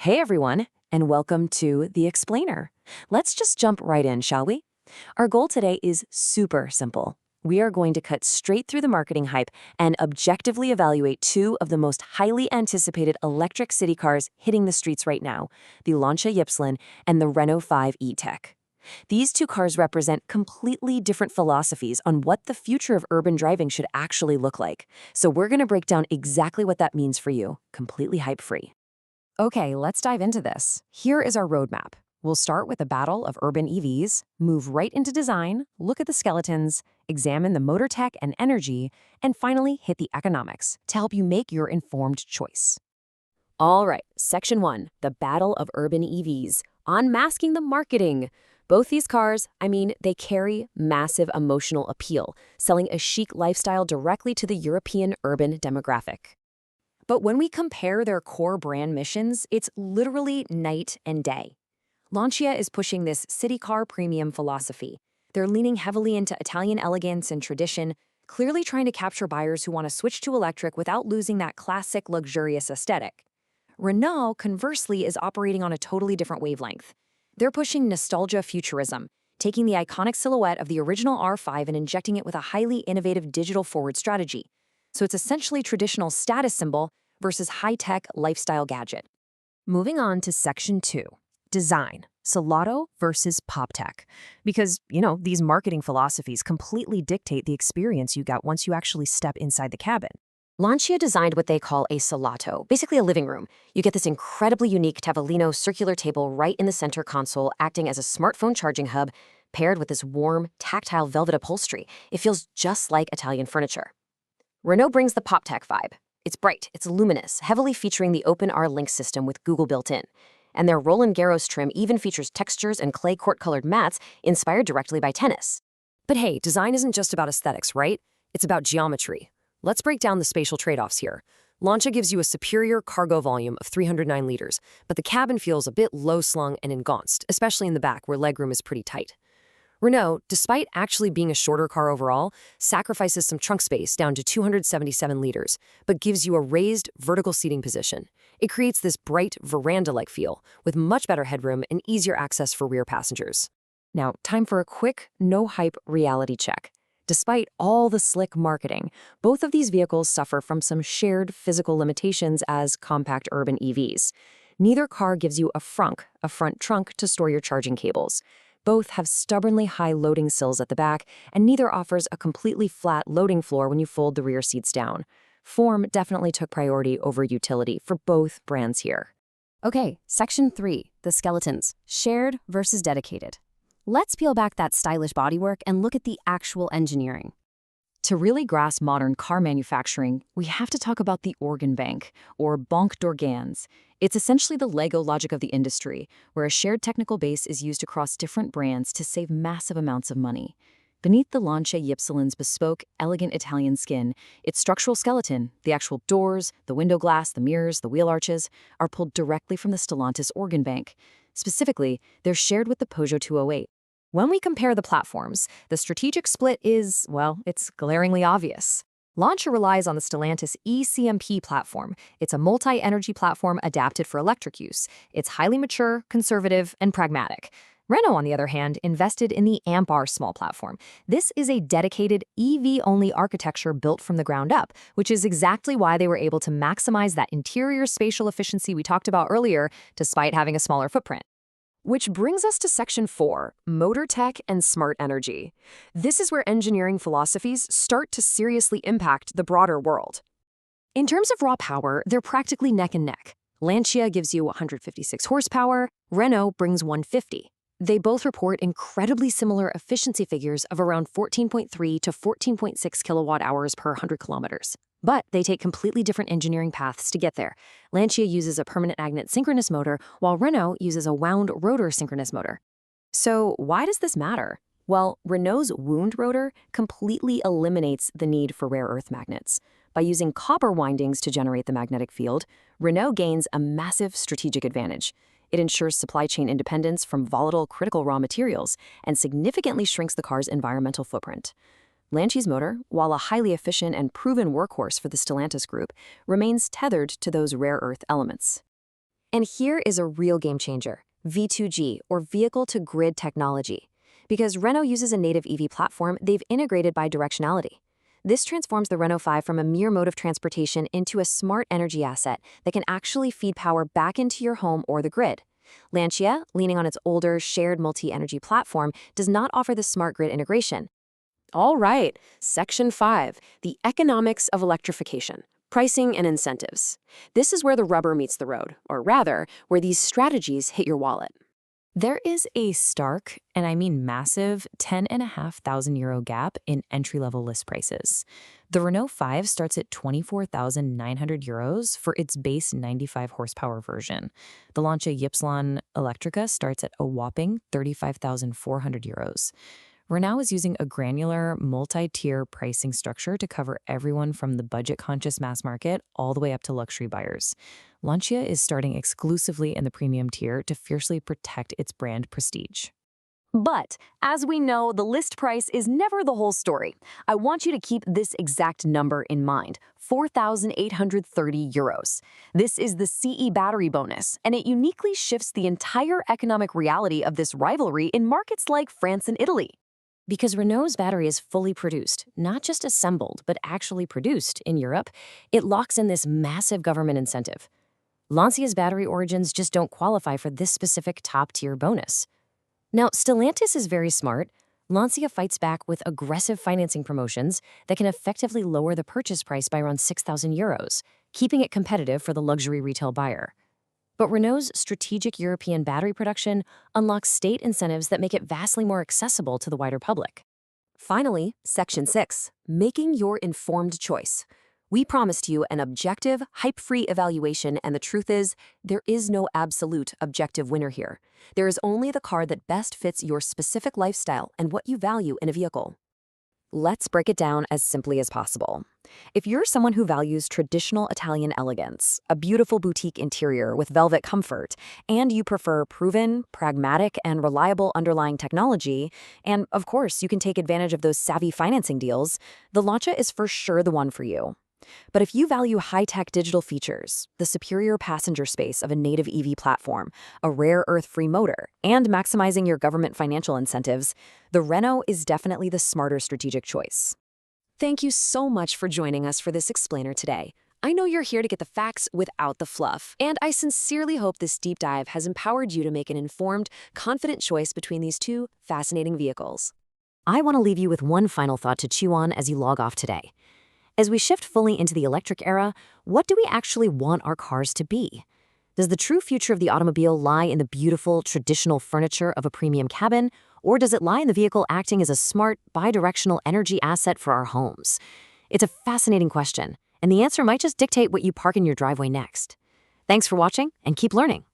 Hey everyone, and welcome to The Explainer. Let's just jump right in, shall we? Our goal today is super simple. We are going to cut straight through the marketing hype and objectively evaluate two of the most highly anticipated electric city cars hitting the streets right now, the Lancia Ypsilon and the Renault 5 E-Tech. These two cars represent completely different philosophies on what the future of urban driving should actually look like. So we're going to break down exactly what that means for you, completely hype-free. Okay, let's dive into this. Here is our roadmap. We'll start with a battle of urban EVs, move right into design, look at the skeletons, examine the motor tech and energy, and finally hit the economics to help you make your informed choice. All right, Section 1, the battle of urban EVs, unmasking the marketing. Both these cars, they carry massive emotional appeal, selling a chic lifestyle directly to the European urban demographic. But when we compare their core brand missions, it's literally night and day. Lancia is pushing this city car premium philosophy. They're leaning heavily into Italian elegance and tradition, clearly trying to capture buyers who want to switch to electric without losing that classic luxurious aesthetic. Renault, conversely, is operating on a totally different wavelength. They're pushing nostalgia futurism, taking the iconic silhouette of the original R5 and injecting it with a highly innovative digital-forward strategy. So it's essentially traditional status symbol versus high-tech lifestyle gadget. Moving on to Section 2, design, Salotto versus pop tech. Because, these marketing philosophies completely dictate the experience you get once you actually step inside the cabin. Lancia designed what they call a Salotto, basically a living room. You get this incredibly unique Tavolino circular table right in the center console, acting as a smartphone charging hub, paired with this warm, tactile velvet upholstery. It feels just like Italian furniture. Renault brings the pop tech vibe. It's bright, it's luminous, heavily featuring the OpenR Link system with Google built in. And their Roland Garros trim even features textures and clay court-colored mats inspired directly by tennis. But hey, design isn't just about aesthetics, right? It's about geometry. Let's break down the spatial trade-offs here. Lancia gives you a superior cargo volume of 309 liters, but the cabin feels a bit low-slung and engonced, especially in the back where legroom is pretty tight. Renault, despite actually being a shorter car overall, sacrifices some trunk space down to 277 liters, but gives you a raised vertical seating position. It creates this bright veranda-like feel, with much better headroom and easier access for rear passengers. Now, time for a quick, no-hype reality check. Despite all the slick marketing, both of these vehicles suffer from some shared physical limitations as compact urban EVs. Neither car gives you a front trunk to store your charging cables. Both have stubbornly high loading sills at the back, and neither offers a completely flat loading floor when you fold the rear seats down. Form definitely took priority over utility for both brands here. Okay, Section 3, the skeletons, shared versus dedicated. Let's peel back that stylish bodywork and look at the actual engineering. To really grasp modern car manufacturing, we have to talk about the organ bank, or banque d'organes. It's essentially the Lego logic of the industry, where a shared technical base is used across different brands to save massive amounts of money. Beneath the Lancia Ypsilon's bespoke, elegant Italian skin, its structural skeleton, the actual doors, the window glass, the mirrors, the wheel arches, are pulled directly from the Stellantis organ bank. Specifically, they're shared with the Peugeot 208. When we compare the platforms, the strategic split is, it's glaringly obvious. Lancia relies on the Stellantis e-CMP platform. It's a multi-energy platform adapted for electric use. It's highly mature, conservative, and pragmatic. Renault, on the other hand, invested in the AmpR Small platform. This is a dedicated EV-only architecture built from the ground up, which is exactly why they were able to maximize that interior spatial efficiency we talked about earlier, despite having a smaller footprint. Which brings us to Section 4, motor tech and smart energy. This is where engineering philosophies start to seriously impact the broader world. In terms of raw power, they're practically neck and neck. Lancia gives you 156 horsepower, Renault brings 150. They both report incredibly similar efficiency figures of around 14.3 to 14.6 kilowatt hours per 100 kilometers. But they take completely different engineering paths to get there. Lancia uses a permanent magnet synchronous motor, while Renault uses a wound rotor synchronous motor. So why does this matter? Well, Renault's wound rotor completely eliminates the need for rare earth magnets. By using copper windings to generate the magnetic field, Renault gains a massive strategic advantage. It ensures supply chain independence from volatile critical raw materials and significantly shrinks the car's environmental footprint. Lancia's motor, while a highly efficient and proven workhorse for the Stellantis group, remains tethered to those rare earth elements. And here is a real game changer, V2G, or vehicle-to-grid technology. Because Renault uses a native EV platform, they've integrated bidirectionality. This transforms the Renault 5 from a mere mode of transportation into a smart energy asset that can actually feed power back into your home or the grid. Lancia, leaning on its older, shared multi-energy platform, does not offer the smart grid integration. All right, Section 5, the economics of electrification, pricing and incentives. This is where the rubber meets the road, or rather, where these strategies hit your wallet. There is a stark, and I mean massive, €10,500 gap in entry-level list prices. The Renault 5 starts at €24,900 for its base 95 horsepower version. The Lancia Ypsilon Electrica starts at a whopping €35,400. Renault is using a granular, multi-tier pricing structure to cover everyone from the budget-conscious mass market all the way up to luxury buyers. Lancia is starting exclusively in the premium tier to fiercely protect its brand prestige. But, as we know, the list price is never the whole story. I want you to keep this exact number in mind, €4,830. This is the CE battery bonus, and it uniquely shifts the entire economic reality of this rivalry in markets like France and Italy. Because Renault's battery is fully produced, not just assembled, but actually produced in Europe, it locks in this massive government incentive. Lancia's battery origins just don't qualify for this specific top-tier bonus. Now, Stellantis is very smart. Lancia fights back with aggressive financing promotions that can effectively lower the purchase price by around €6,000, keeping it competitive for the luxury retail buyer. But Renault's strategic European battery production unlocks state incentives that make it vastly more accessible to the wider public. Finally, Section 6, making your informed choice. We promised you an objective, hype-free evaluation, and the truth is, there is no absolute objective winner here. There is only the car that best fits your specific lifestyle and what you value in a vehicle. Let's break it down as simply as possible. If you're someone who values traditional Italian elegance, a beautiful boutique interior with velvet comfort, and you prefer proven, pragmatic, and reliable underlying technology, and of course you can take advantage of those savvy financing deals, the Lancia is for sure the one for you. But if you value high-tech digital features, the superior passenger space of a native EV platform, a rare earth-free motor, and maximizing your government financial incentives, the Renault is definitely the smarter strategic choice. Thank you so much for joining us for this explainer today. I know you're here to get the facts without the fluff, and I sincerely hope this deep dive has empowered you to make an informed, confident choice between these two fascinating vehicles. I want to leave you with one final thought to chew on as you log off today. As we shift fully into the electric era, what do we actually want our cars to be? Does the true future of the automobile lie in the beautiful, traditional furniture of a premium cabin, or does it lie in the vehicle acting as a smart, bidirectional energy asset for our homes? It's a fascinating question, and the answer might just dictate what you park in your driveway next. Thanks for watching, and keep learning.